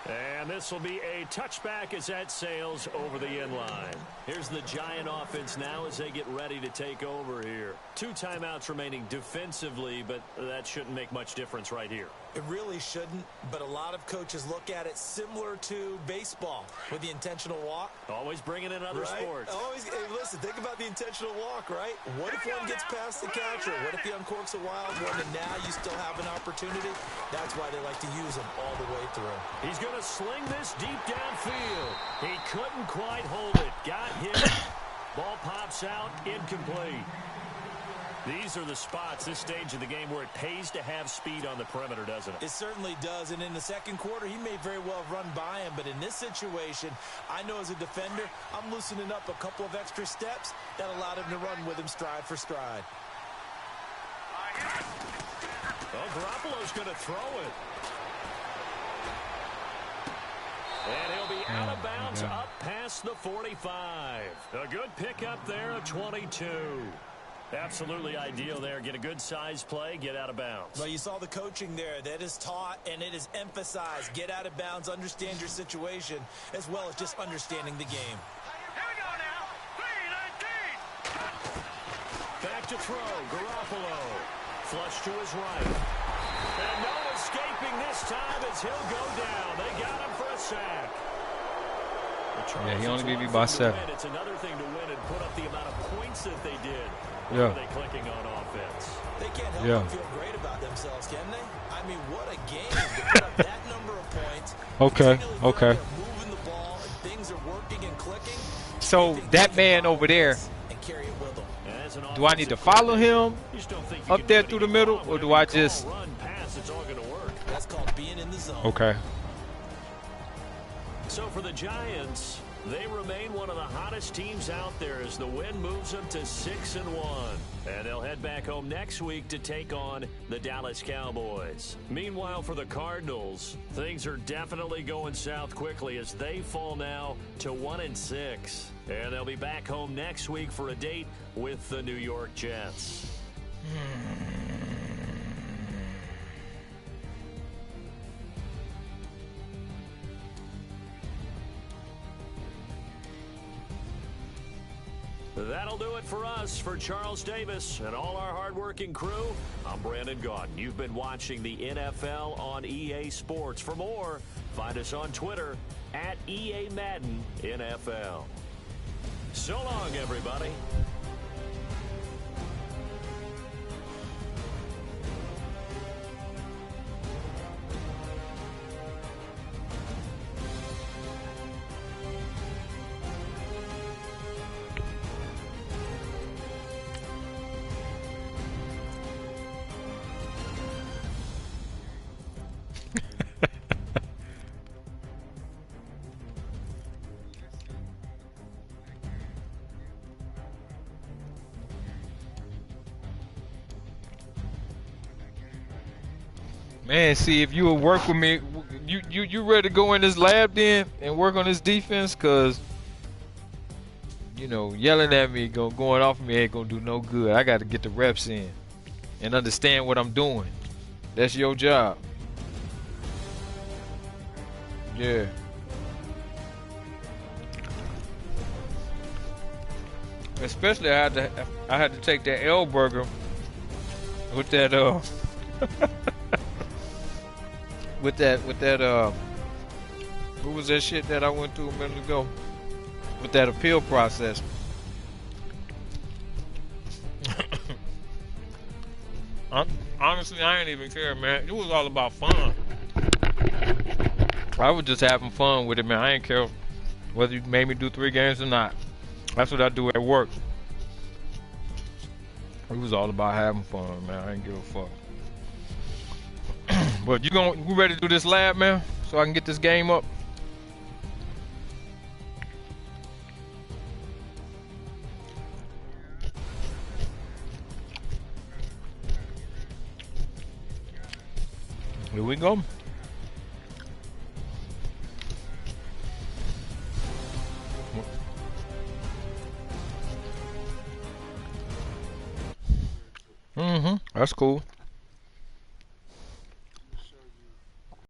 And this will be a touchback as that sails over the end line. Here's the Giant offense now as they get ready to take over here. 2 timeouts remaining defensively, but that shouldn't make much difference right here. It really shouldn't, but a lot of coaches look at it similar to baseball with the intentional walk. Always bringing in other sports. Always, hey, listen, think about the intentional walk, right? What if one gets past the catcher? What if he uncorks a wild one and now you still have an opportunity? That's why they like to use them all the way through. He's going to sling this deep downfield. He couldn't quite hold it. Got hit. Ball pops out, incomplete. These are the spots, this stage of the game, where it pays to have speed on the perimeter, doesn't it? It certainly does, and in the second quarter, he may very well have run by him, but in this situation, I know as a defender, I'm loosening up a couple of extra steps that allowed him to run with him stride for stride. Well, Garoppolo's going to throw it. And he'll be out of bounds up past the 45. A good pickup there of 22. Absolutely ideal there. Get a good size play, get out of bounds. Well, you saw the coaching there. That is taught and it is emphasized. Get out of bounds, understand your situation, as well as just understanding the game. Here we go now. 3-19. Back to throw. Garoppolo. Flush to his right. And no escaping this time as he'll go down. They got him for a sack. Yeah, he only beat me by 7. It's another thing to win and put up the amount of points that they did. Yeah. Are they clicking on offense? They can't help but feel great about themselves, can they? I mean, what a game to put up that number of points. Okay. Moving the ball, and things are working and clicking. So that man over there, and carry it with them. do I need to follow him up there through the middle, or do I just? Run, pass, it's all going to work. That's called being in the zone. Okay. So for the Giants, they remain one of the hottest teams out there as the win moves them to 6-1. And they'll head back home next week to take on the Dallas Cowboys. Meanwhile, for the Cardinals, things are definitely going south quickly as they fall now to 1-6. And they'll be back home next week for a date with the New York Jets. That'll do it for us. For Charles Davis and all our hardworking crew, I'm Brandon Gaudin. You've been watching the NFL on EA Sports. For more, find us on Twitter at EA Madden NFL. So long, everybody. Man, see, if you would work with me, you ready to go in this lab then and work on this defense? Cause you know, yelling at me, going off of me ain't gonna do no good. I got to get the reps in and understand what I'm doing. That's your job. Yeah. Especially I had to take that L burger with that with that what was that shit that I went through a minute ago with that appeal process. Honestly, I ain't even care, man. It was all about fun. I was just having fun with it, man. I ain't care whether you made me do 3 games or not. That's what I do at work. It was all about having fun, man. I ain't give a fuck. But you ready to do this lab, man? So I can get this game up? Here we go. That's cool.